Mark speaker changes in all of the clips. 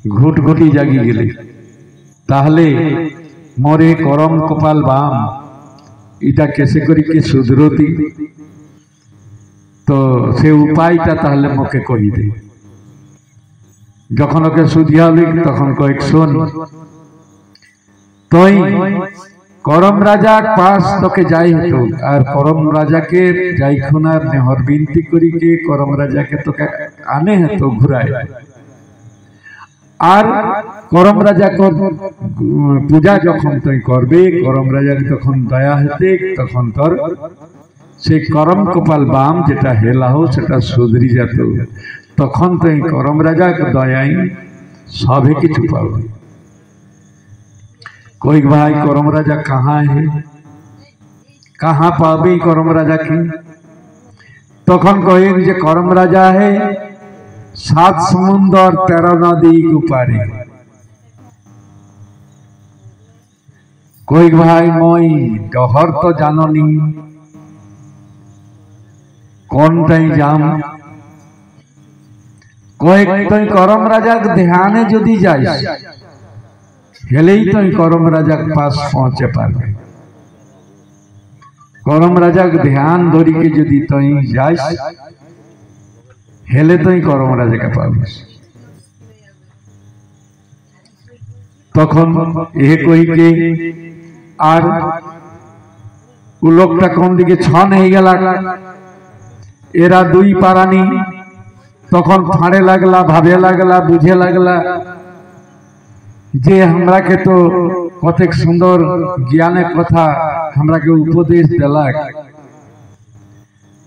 Speaker 1: ঘুটঘুটি জাগি গেলে তাহলে মরে করম কপাল বাম এটা কেসে করি কি সুধরতি তো সে উপায়টা তাহলে মোকে কহি দে। যখন ওকে সুধিয়ালি তখন কয়েক শোন তুই করম রাজা পাশ তোকে যাই হতো আর করম রাজাকে যাই খুনার নেহর বিনতি করি কে করম রাজাকে তোকে আনে হতো ঘুরায় আর করম রাজা পূজা যখন তুই করবে করম রাজার তখন দয়া হতে তখন তোর সেই করম কপাল বাম যেটা হেলাহ সেটা সুধরি যেত তখন তুই করম রাজা দয়াই সবে কিছু পাবে। कोई भाई करम राजा कहाँ है कहाँ पाबे करम राजा की तखन कहे जे करम राजा है 7 समुंदर 13 नदी उपारे। कोई भाई মই डहर तो जाननी कोनटाई जाम कोई तुई करम राजा ध्याने जदि जाइस हेलेई तो करम राजा के पास पहुंचे पारबे। करम राजा के ध्यान धरी के जदि तुई जाइस हेले तो करम राजा के पाबे। तखन ए कहि के आर उ लोकटा कोन दिके छन हई गेला एरा दुई पारानी तखन फाड़े लागला भावे लागला बुझे लागला जे हमरा के तो कतेक सुंदर ज्ञाने कथा हमरा के उपदेश देलक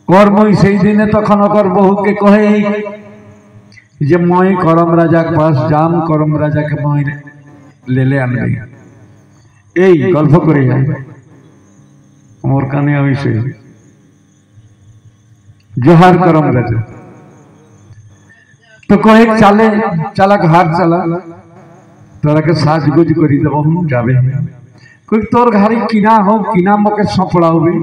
Speaker 1: कर्मई सेई दिने तखन ओकर बहु के कहे जे মই करम राजा के पास जाम करम राजा के মই लेले आनबे এই গল্প করে যায় मोर काने हইছে जोहार करम राजा तो कहे चले चला घाट चला तोरा के साजगोज करी देव हम जाबे कोई तोर घारी किना हो किना मके सपड़ाबे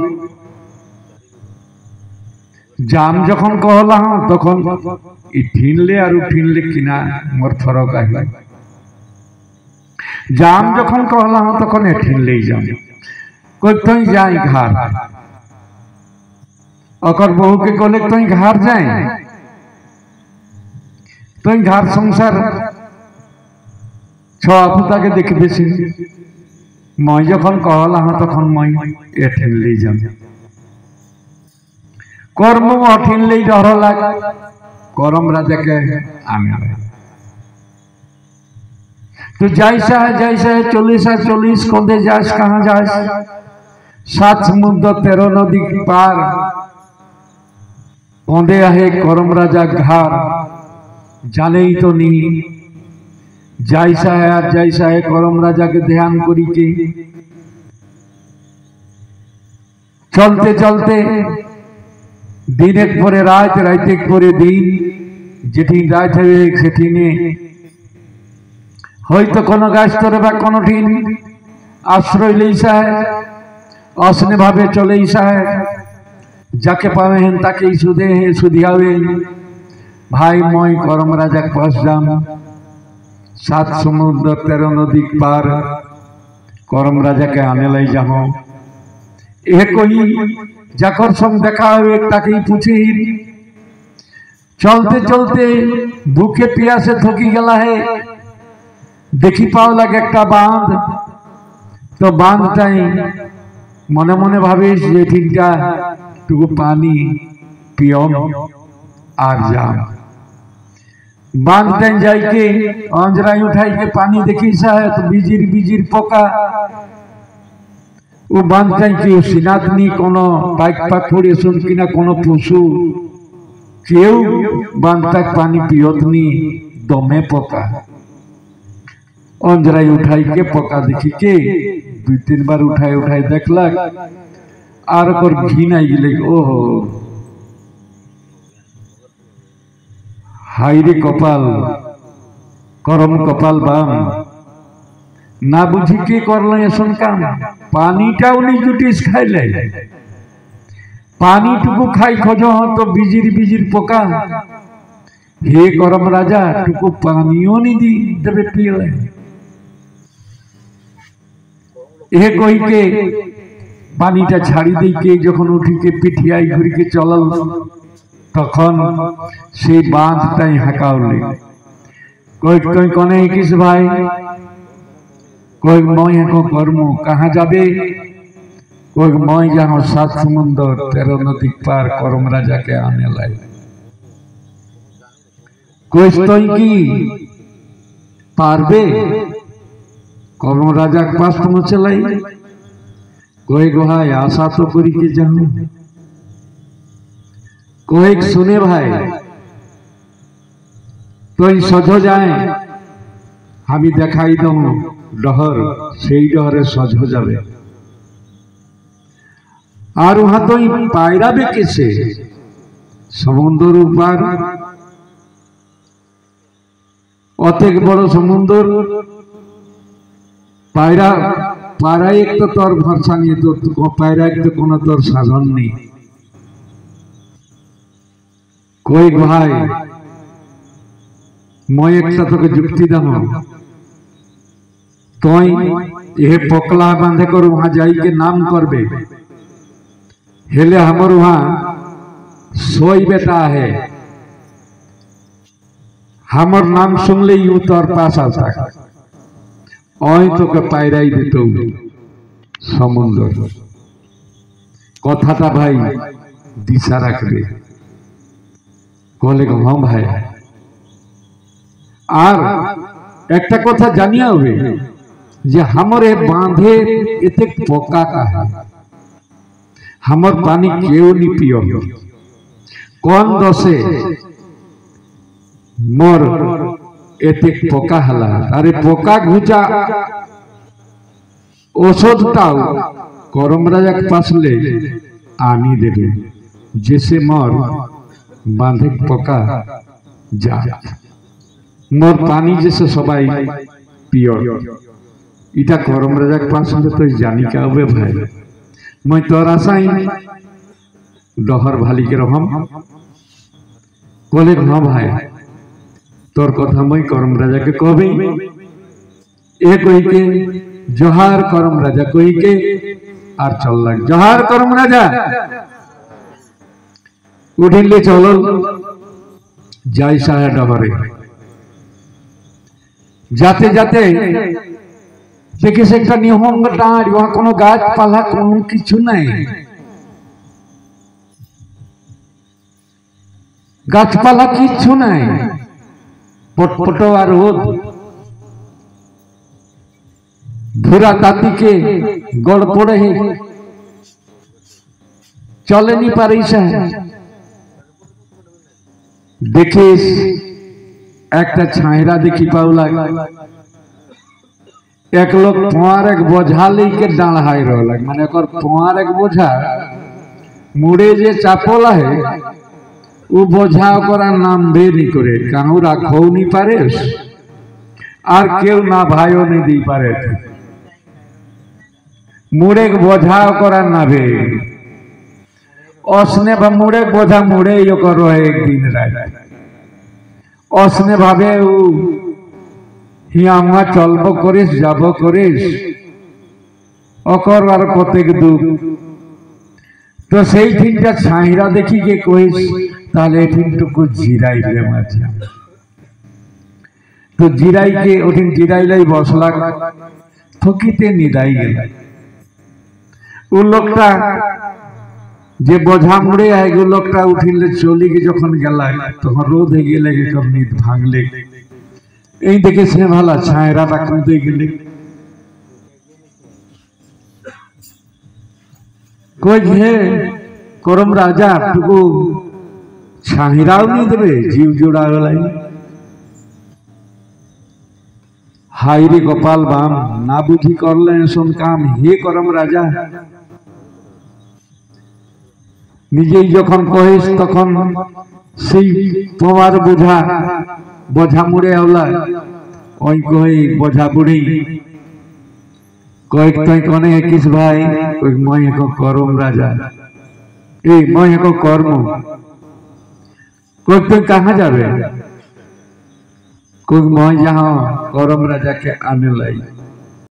Speaker 1: जाम जखन कहला तखन इ ठिनले और ठिनले किना मोर फरक आइला जाम जखन कहला तखन ए ठिनले जाम कोई तई जाई घर ओकर बहू के कहले तई घर जाई तई घर संसार छुता के देखबे मैं जखन कहला तखन मैं एठिनले जाम कर्म अठिनले डर लाग करम राजा के आने तो जैसा है 40 कौंदे जास कहाँ जास 7 समुद्र 13 नदी पार कौंदे आहे करम राजा घर जाने ही तो नहीं जैसा है करम राजा के ध्यान करी के चलते चलते दिन एक परे रात रात एक परे दिन जेठी रात है सेठिने হয়তো কোনো গাছ তরে বা কোনোঠিন আশ্রয় লইসা আসনে ভাবে চলেইসা যাকে পাবেন তাকেই সুধিয়াবেন ভাই মই করম রাজা পাশ যাম 7 समुद्र 13 नदी पार करम राजा के आने लाई जाओ ए कोई जाकर संग देखा हुए ताकि पूछी चलते चलते भूखे प्यासे थकी गला है देखी पाओ लगे एक बांध तो बांधटाई मने मने भाविस जे ठीकटा टुकु पानी पियम आर जाम बांधटाई जाई के अंजराई उठाई के पानी देखी सा है तो बिजिर बिजिर पोका वो बांधटाई के सिनातनी कोनो पाइक पाखुड़ी सुन किना कोनो पशु केउ बांधटा पानी पियतनी दमे पोका अंजराई उठाई के पका देखी के 2-3 बार उठाई उठाई देखलक आर ओकर घिन आई गेलै ओहो हाय रे कपाल करम कपाल बाम ना बुझी के करल एसन काम पानीटा उनी जुटिस खाइले पानी टुकु खाई खोजो तो बिजिर बिजिर पोका हे करम राजा टुकु पानियों नहीं दी देवे पियले ए कोई के पानीटा छाड़ी दी के जखन उठी के पिठियाई घुरी के चलल तखन से बांधटाई हाकाउले कोई कोई कने किस भाई कोई मैं को कर्म कहाँ जाबे कोई मैं जानो 7 समुंदर 13 नदी पार करम राजा के आने लाई कोई तो की पारबे करम राजा के पास तुम चलाई कोई गुहाय आशा तो करी के जाऊं कोई सुने भाई तो सजो जाए हमी देखाई दम डहर से डहरे सजो जाबे और वहां तो पायरा बे कैसे समुद्र ऊपर अतेक बड़ समुद्र पायरा पायरा एक तो तोर भरसा नहीं तो पायरा एक तो कोनो तोर साधन नहीं कोई भाई मैं एक तो जुक्ति दम तो ये पकला बांधे कर वहां जाई के नाम करबे हेले हमर वहां सोई बेटा है हमर नाम सुन ले यू तोर पास आता ओई तो के पायराई दितो समुद्र कथाटा भाई दिशा रखबे कहले हाँ भाई और एक कथा जानिया हुए जे हमरे बांधे एते पोका का है हमर पानी क्यों नहीं पियो कौन दसे मोर एते पोका हला अरे पोका घुचा औषधटाओ करम राजा के पास ले आनी देवे जैसे मोर बांधे पोका जा मोर पानी जैसे सबाई पियो इटा करम राजा के पास तो जानी क्या हुए भाई मैं तोर आशाई डहर भाली के रहम कहले हाँ भाई तोर कथा मैं करम राजा के कहबे ए कोई के जोहार करम राजा कोई के और चल लग जोहार करम राजा उठिले चलो जाई साया डहरे जाते जाते देखिए से एक निहंग डाँड़ वहां कोनो गाछ पाला कोनो किछु नहीं गाछ पाला किछु नहीं पटपटो और रोद धुरा ताती के गड़ पड़े चले नहीं पारी से देखिस एक छायरा देखी पाउला एक लोग पुआर एक बोझा लेके डाढ़ाई रहा माने पुआर एक बोझा मुड़े जे चापोला है वो बोझा नाम बे नहीं करे कहूँ राखो नहीं पारे और क्यों ना भाइयों नहीं दी पारे मुड़े के बोझा ना बे उसने मुड़े बोझा मुड़े यो करो है एक दिन रात उसने भावे हियामा चलबो करिस जाबो करिस अकर और कतेक दुख तो सेई ठीनटा छाइरा देखी के कहिस ताले ठीनटुकु जिराइले माछा तो जिराई के ओठिन जिराइलाई बसला थकिते निदाई गेल उ लोकटा जे बोझा मुड़े आए गो लोकटा उठिले चली के जखन गेला तखन रोद हे गेले के कब नींद भांगले এই দেখে সে ভালো ছায়রা রাখতে গেলে কই হে করম রাজা টুকু ছায়রাও নি দেবে জীব জোড়া গলাই হাইরে গোপাল বাম না বুঝি করলে এসন কাম হে করম রাজা নিজেই যখন কহিস তখন সেই তোমার বোঝা बोझा मुड़े आवला ओई कोई बोझा बुढ़ी कोई तो कोने किस भाई कोई मैं को करम राजा ए मैं को कर्म कोई तो कहाँ जाबे कोई मैं जहाँ करम राजा के आने लाई